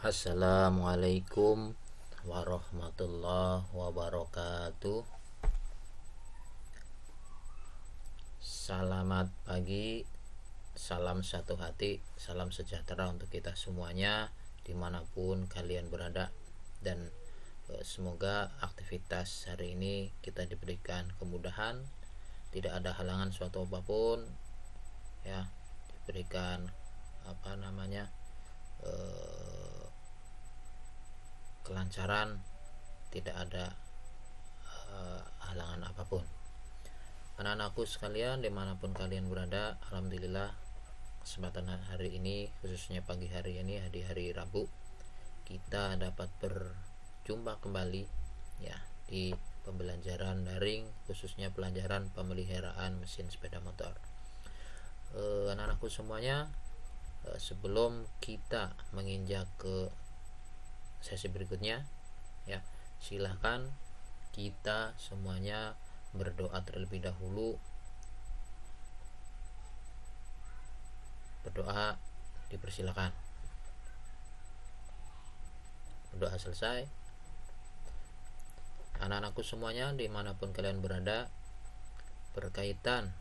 Assalamualaikum warahmatullahi wabarakatuh. Selamat pagi, salam satu hati, salam sejahtera untuk kita semuanya dimanapun kalian berada. Dan semoga aktivitas hari ini kita diberikan kemudahan, tidak ada halangan suatu apapun, ya, diberikan kelancaran, tidak ada halangan apapun. Anak-anakku sekalian dimanapun kalian berada, alhamdulillah kesempatan hari ini, khususnya pagi hari ini, di hari Rabu, kita dapat berjumpa kembali ya di pembelajaran daring, khususnya pelajaran pemeliharaan mesin sepeda motor. Anak-anakku semuanya, sebelum kita menginjak ke sesi berikutnya, ya, silahkan kita semuanya berdoa terlebih dahulu. Berdoa dipersilakan. Berdoa selesai, anak-anakku semuanya dimanapun kalian berada, berkaitan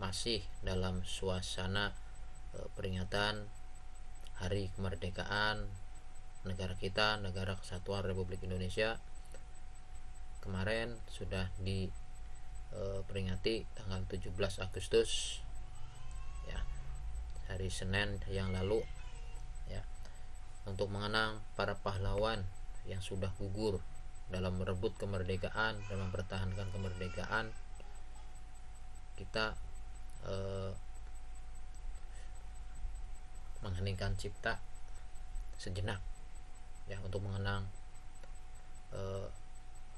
masih dalam suasana peringatan Hari Kemerdekaan negara kita, Negara Kesatuan Republik Indonesia. Kemarin sudah diperingati tanggal 17 Agustus ya, hari Senin yang lalu, ya, untuk mengenang para pahlawan yang sudah gugur dalam merebut kemerdekaan dan mempertahankan kemerdekaan kita. Mengheningkan cipta sejenak ya, untuk mengenang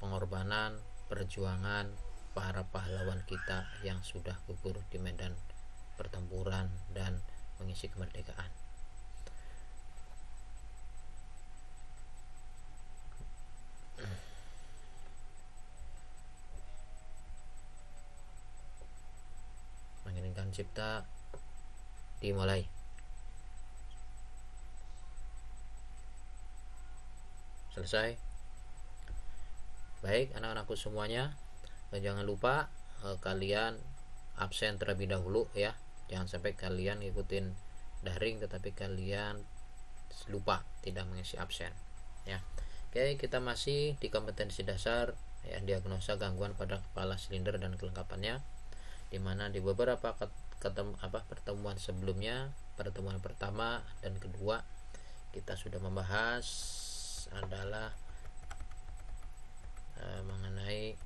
pengorbanan, perjuangan para pahlawan kita yang sudah gugur di medan pertempuran dan mengisi kemerdekaan. Mengheningkan cipta dimulai. Selesai. Baik anak-anakku semuanya, jangan lupa kalian absen terlebih dahulu ya. Jangan sampai kalian ngikutin daring tetapi kalian lupa tidak mengisi absen ya. Oke, kita masih di kompetensi dasar ya, diagnosa gangguan pada kepala silinder dan kelengkapannya, dimana di beberapa pertemuan sebelumnya, pertemuan pertama dan kedua, kita sudah membahas adalah mengenai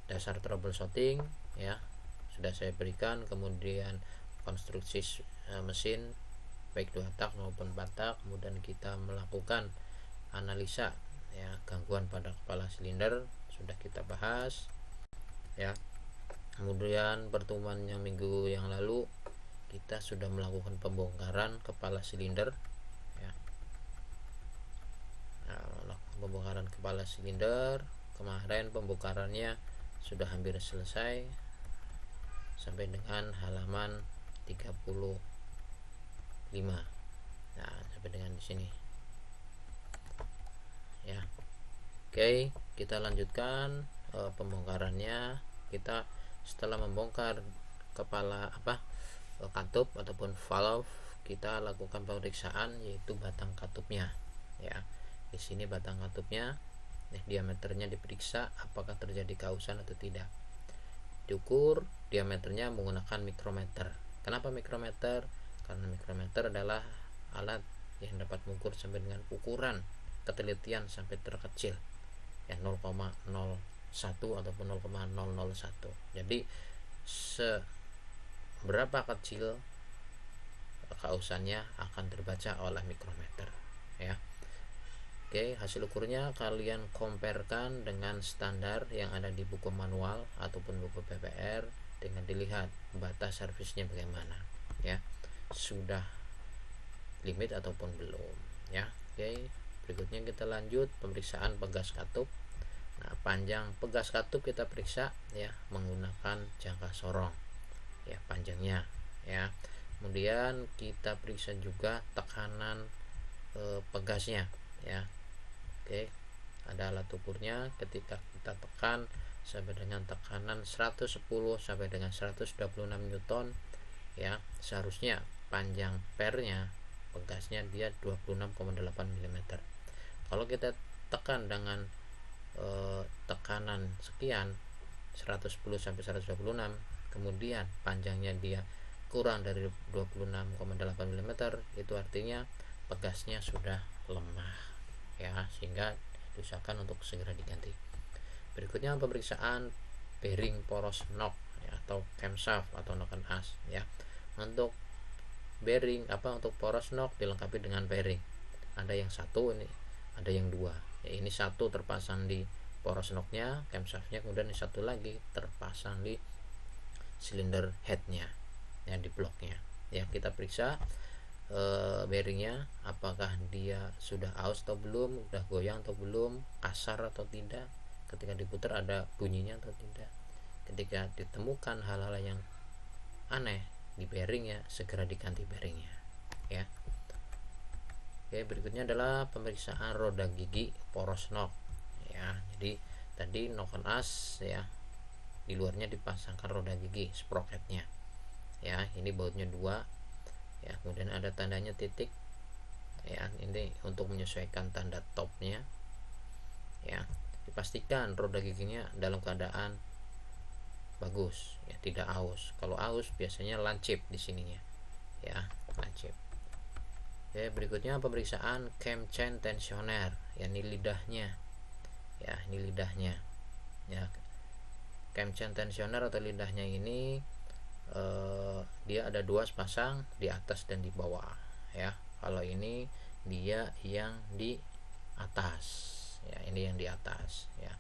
dasar troubleshooting ya, sudah saya berikan. Kemudian konstruksi mesin baik 2 tak maupun 4 tak, kemudian kita melakukan analisa ya gangguan pada kepala silinder, sudah kita bahas ya. Kemudian pertemuan yang minggu yang lalu kita sudah melakukan pembongkaran kepala silinder ya. Pembongkaran kepala silinder kemarin, pembongkarannya sudah hampir selesai sampai dengan halaman 35. Nah, sampai dengan di sini ya. Oke, kita lanjutkan pembongkarannya. Kita setelah membongkar kepala katup ataupun valve, kita lakukan pemeriksaan yaitu batang katupnya ya. Di sini batang katupnya, diameternya diperiksa apakah terjadi kausan atau tidak. Diukur diameternya menggunakan mikrometer. Kenapa mikrometer? Karena mikrometer adalah alat yang dapat mengukur sampai dengan ukuran ketelitian sampai terkecil ya, 0,01 ataupun 0,001. Jadi seberapa kecil kausannya akan terbaca oleh mikrometer ya. Oke, hasil ukurnya kalian comparekan dengan standar yang ada di buku manual ataupun buku PPR dengan dilihat batas servisnya bagaimana ya, sudah limit ataupun belum ya. Oke, berikutnya kita lanjut pemeriksaan pegas katup. Nah, panjang pegas katup kita periksa ya menggunakan jangka sorong ya, panjangnya ya. Kemudian kita periksa juga tekanan pegasnya ya. Oke, ada alat ukurnya. Ketika kita tekan sampai dengan tekanan 110 sampai dengan 126 Newton ya, seharusnya panjang pernya pegasnya dia 26,8 mm. Kalau kita tekan dengan tekanan sekian 110 sampai 126, kemudian panjangnya dia kurang dari 26,8 mm, itu artinya pegasnya sudah lemah ya, sehingga diusahakan untuk segera diganti. Berikutnya pemeriksaan bearing poros knock ya, atau camshaft atau knock as ya. Untuk bearing untuk poros knock dilengkapi dengan bearing. Ada yang satu, ini ada yang dua. Ya, ini satu terpasang di poros knocknya, camshaftnya, kemudian ini satu lagi terpasang di silinder headnya ya, di bloknya. Ya, kita periksa bearingnya apakah dia sudah aus atau belum, udah goyang atau belum, kasar atau tidak, ketika diputar ada bunyinya atau tidak. Ketika ditemukan hal-hal yang aneh di bearingnya, segera diganti bearingnya ya. Oke, berikutnya adalah pemeriksaan roda gigi poros knock ya. Jadi tadi knock as ya, di luarnya dipasangkan roda gigi sprocketnya ya, ini bautnya 2 ya, kemudian ada tandanya titik ya, ini untuk menyesuaikan tanda topnya ya. Dipastikan roda giginya dalam keadaan bagus ya, tidak aus. Kalau aus biasanya lancip di sininya ya, lancip. Oke, berikutnya pemeriksaan cam chain tensioner ya, ini lidahnya ya, ini lidahnya ya. Cam chain tensioner atau lidahnya ini dia ada 2 sepasang, di atas dan di bawah ya. Kalau ini dia yang di atas ya, ini yang di atas ya.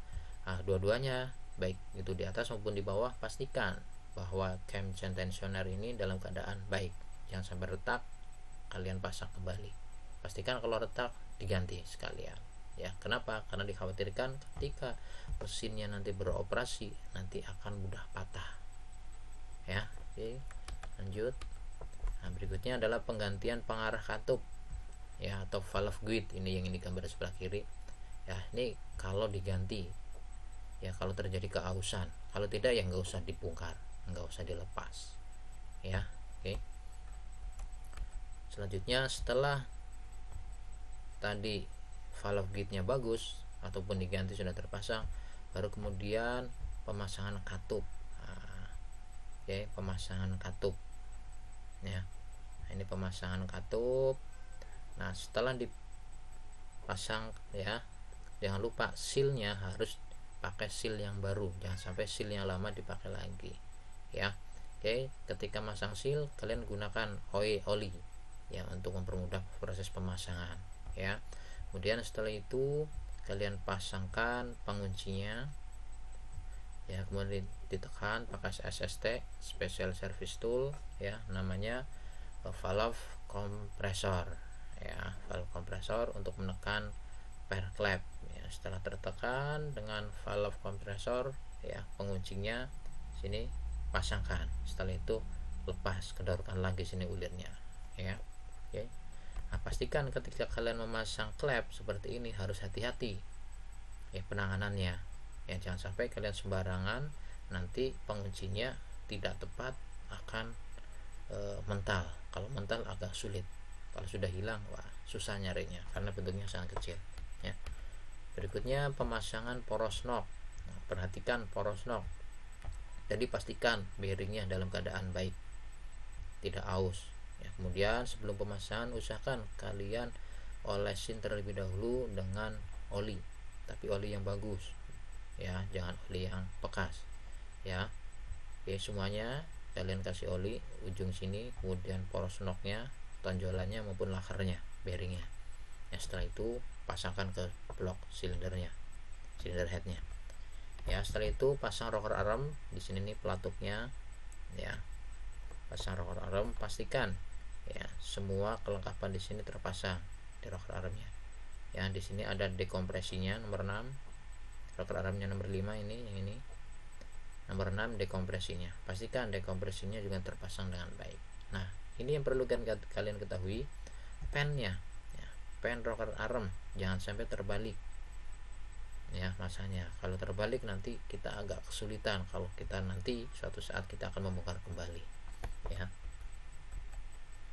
Nah, dua-duanya baik itu di atas maupun di bawah, pastikan bahwa cam chain tensioner ini dalam keadaan baik, jangan sampai retak, kalian pasang kembali. Pastikan kalau retak diganti sekalian ya. Kenapa? Karena dikhawatirkan ketika mesinnya nanti beroperasi nanti akan mudah patah ya. Oke, lanjut. Nah, berikutnya adalah penggantian pengarah katup ya, atau valve guide. Ini yang ini gambar sebelah kiri ya. Ini kalau diganti ya, kalau terjadi keausan. Kalau tidak ya nggak usah dibongkar, nggak usah dilepas ya. Oke, selanjutnya setelah tadi valve guide nya bagus ataupun diganti sudah terpasang, baru kemudian pemasangan katup. Oke, pemasangan katup ya. Nah, ini pemasangan katup. Nah, setelah dipasang ya, jangan lupa sealnya harus pakai seal yang baru, jangan sampai seal yang lama dipakai lagi ya. Oke, ketika masang seal kalian gunakan oli ya untuk mempermudah proses pemasangan ya. Kemudian setelah itu kalian pasangkan penguncinya ya, kemudian ditekan pakai SST, special service tool ya, namanya valve kompresor ya, valve kompresor untuk menekan pair clap ya. Setelah tertekan dengan valve kompresor ya, penguncinya sini pasangkan. Setelah itu lepas, kendorkan lagi sini ulirnya ya. Oke. Nah, pastikan ketika kalian memasang klep seperti ini harus hati-hati ya penanganannya ya, jangan sampai kalian sembarangan, nanti penguncinya tidak tepat, akan mental. Kalau mental agak sulit, kalau sudah hilang wah susah nyarinya karena bentuknya sangat kecil ya. Berikutnya pemasangan poros knock. Nah, perhatikan poros knock, jadi pastikan bearingnya dalam keadaan baik, tidak aus ya. Kemudian sebelum pemasangan usahakan kalian olesin terlebih dahulu dengan oli, tapi oli yang bagus ya, jangan oli yang bekas ya. Oke, semuanya kalian kasih oli ujung sini, kemudian poros knocknya, tonjolannya maupun lakernya, bearingnya ya. Setelah itu pasangkan ke blok silindernya, silinder headnya ya. Setelah itu pasang rocker arm di sini nih pelatuknya ya, pasang rocker arm, pastikan ya semua kelengkapan di sini terpasang di rocker armnya ya. Di sini ada dekompresinya nomor 6, rocker armnya nomor 5, ini yang ini nomor 6 dekompresinya, pastikan dekompresinya juga terpasang dengan baik. Nah, ini yang perlu kalian ketahui, pennya ya. pen rocker arm, jangan sampai terbalik ya masanya. Kalau terbalik nanti kita agak kesulitan kalau kita nanti suatu saat kita akan membongkar kembali ya.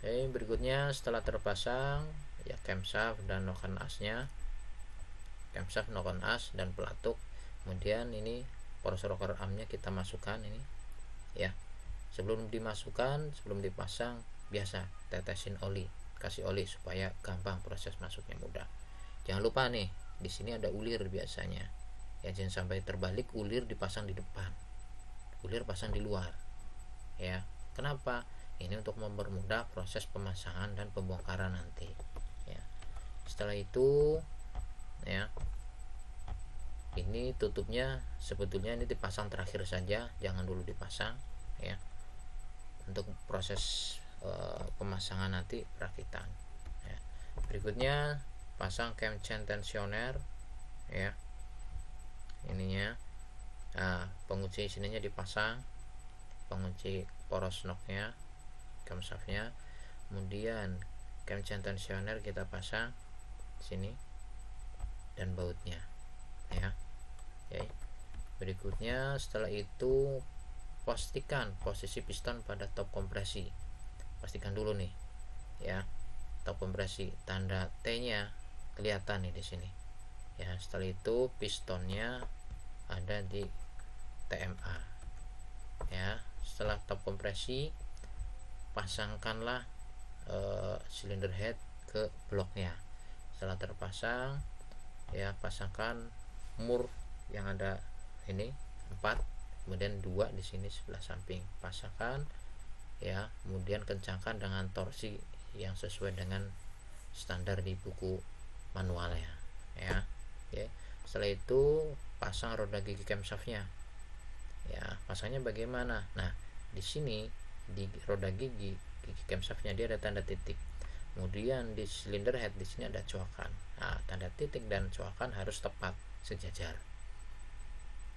Oke, berikutnya setelah terpasang ya camshaft dan noken asnya, camshaft, noken as dan pelatuk. Kemudian ini poros rocker armnya kita masukkan ini ya. Sebelum dimasukkan, sebelum dipasang, biasa tetesin oli, kasih oli supaya gampang proses masuknya mudah. Jangan lupa nih, di sini ada ulir biasanya ya, jangan sampai terbalik, ulir dipasang di depan, ulir pasang di luar ya. Kenapa? Ini untuk mempermudah proses pemasangan dan pembongkaran nanti ya. Setelah itu ya, ini tutupnya sebetulnya ini dipasang terakhir saja, jangan dulu dipasang ya, untuk proses pemasangan nanti perakitan ya. Berikutnya pasang cam chain tensioner ya, ininya. Nah, pengunci sininya dipasang, pengunci poros knocknya, camshaftnya. Kemudian cam chain tensioner kita pasang sini dan bautnya ya. Oke. Berikutnya setelah itu pastikan posisi piston pada top kompresi, pastikan dulu nih ya, top kompresi, tanda T nya kelihatan nih di sini ya. Setelah itu pistonnya ada di TMA ya. Setelah top kompresi, pasangkanlah silinder head ke bloknya. Setelah terpasang ya, pasangkan mur yang ada ini 4, kemudian 2 di sini sebelah samping, pasangkan ya. Kemudian kencangkan dengan torsi yang sesuai dengan standar di buku manualnya ya. Oke. Setelah itu pasang roda gigi camshaftnya ya. Pasangnya bagaimana? Nah, di sini di roda gigi camshaftnya dia ada tanda titik, kemudian di silinder head di sini ada coakan. Nah, tanda titik dan coakan harus tepat sejajar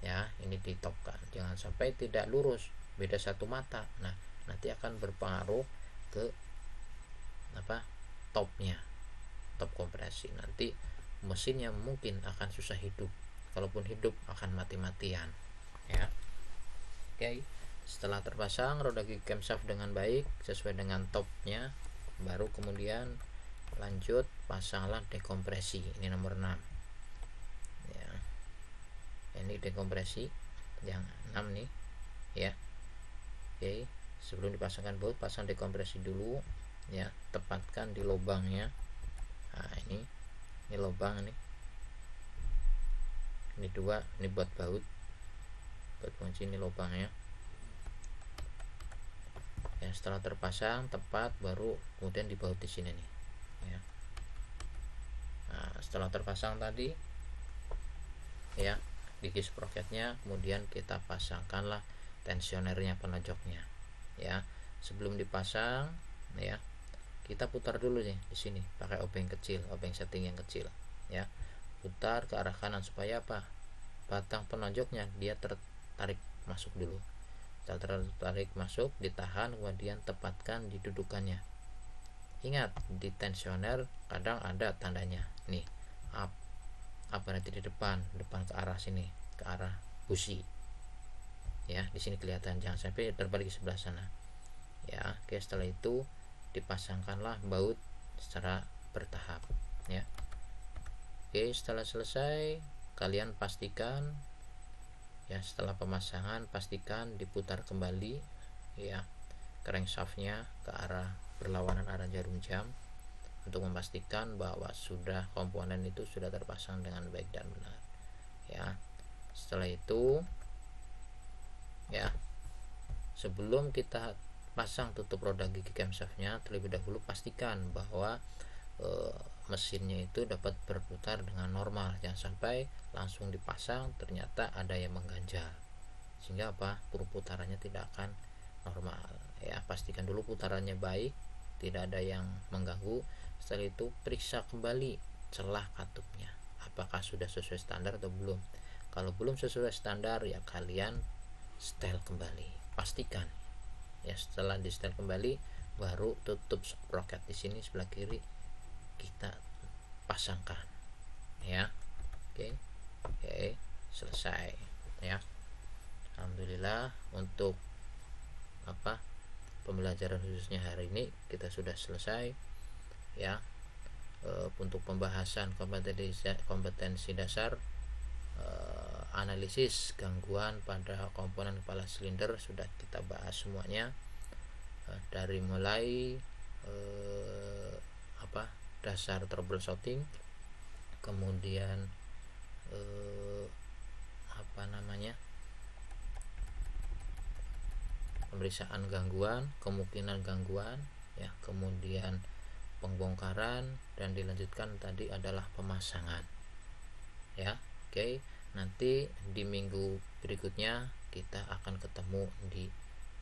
ya. Ini ditopkan, jangan sampai tidak lurus, beda satu mata. Nah, nanti akan berpengaruh ke topnya, top kompresi. Nanti mesinnya mungkin akan susah hidup, kalaupun hidup akan mati-matian ya. Oke. Setelah terpasang roda gigi camshaft dengan baik sesuai dengan topnya, baru kemudian lanjut pasanglah dekompresi. Ini nomor 6 ya. Ini dekompresi yang 6 nih ya. Oke, sebelum dipasangkan baut, pasang dekompresi dulu ya, tepatkan di lubangnya. Nah, ini lubang nih, ini 2, ini buat baut kunci, ini lubangnya ya. Setelah terpasang tepat, baru kemudian dibaut di sini nih ya. Nah, setelah terpasang tadi ya, gigi sprocketnya, kemudian kita pasangkanlah tensionernya, penojoknya ya. Sebelum dipasang ya, kita putar dulu nih di sini pakai obeng kecil, obeng setting yang kecil ya. Putar ke arah kanan supaya apa? Batang penojoknya dia tertarik masuk dulu. Tertarik masuk, ditahan, kemudian tepatkan di dudukannya. Ingat, di tensioner kadang ada tandanya nih, up berarti di depan ke arah sini, ke arah busi ya. Di sini kelihatan, jangan sampai terbalik ke sebelah sana ya. Oke, setelah itu dipasangkanlah baut secara bertahap ya. Oke, setelah selesai kalian pastikan ya, setelah pemasangan pastikan diputar kembali ya crankshaftnya ke arah berlawanan arah jarum jam, untuk memastikan bahwa sudah komponen itu sudah terpasang dengan baik dan benar ya. Setelah itu ya, sebelum kita pasang tutup roda gigi camshaftnya, terlebih dahulu pastikan bahwa mesinnya itu dapat berputar dengan normal. Jangan sampai langsung dipasang ternyata ada yang mengganjal, sehingga perputarannya tidak akan normal ya. Pastikan dulu putarannya baik, tidak ada yang mengganggu. Setelah itu periksa kembali celah katupnya, apakah sudah sesuai standar atau belum. Kalau belum sesuai standar ya kalian setel kembali, pastikan ya. Setelah di setel kembali, baru tutup sprocket di sini sebelah kiri kita pasangkan ya. Oke, selesai ya. Alhamdulillah untuk pembelajaran khususnya hari ini kita sudah selesai ya. Untuk pembahasan kompetensi dasar analisis gangguan pada komponen kepala silinder sudah kita bahas semuanya, dari mulai dasar troubleshooting, kemudian pemeriksaan gangguan, kemungkinan gangguan ya, kemudian pembongkaran, dan dilanjutkan tadi adalah pemasangan ya. Oke, nanti di minggu berikutnya kita akan ketemu di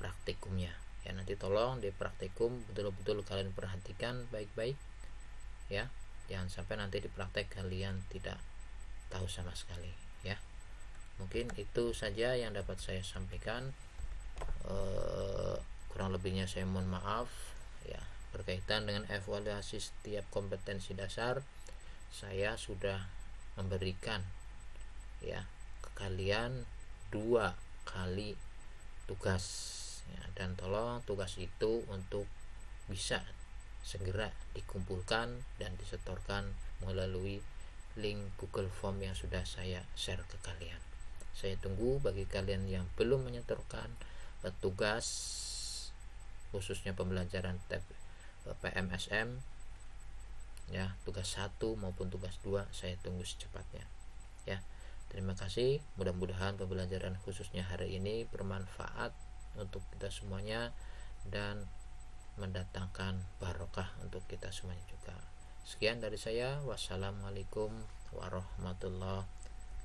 praktikumnya ya. Nanti tolong di praktikum betul-betul kalian perhatikan baik-baik ya, jangan sampai nanti di praktek kalian tidak tahu sama sekali ya. Mungkin itu saja yang dapat saya sampaikan. Kurang lebihnya saya mohon maaf ya. Berkaitan dengan evaluasi setiap kompetensi dasar, saya sudah memberikan ya ke kalian 2 kali tugas ya, dan tolong tugas itu untuk bisa segera dikumpulkan dan disetorkan melalui link Google Form yang sudah saya share ke kalian. Saya tunggu bagi kalian yang belum menyetorkan tugas khususnya pembelajaran PMSM ya, tugas 1 maupun tugas 2, saya tunggu secepatnya ya. Terima kasih, mudah-mudahan pembelajaran khususnya hari ini bermanfaat untuk kita semuanya dan mendatangkan barokah untuk kita semuanya juga. Sekian dari saya, wassalamualaikum warahmatullahi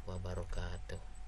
wabarakatuh.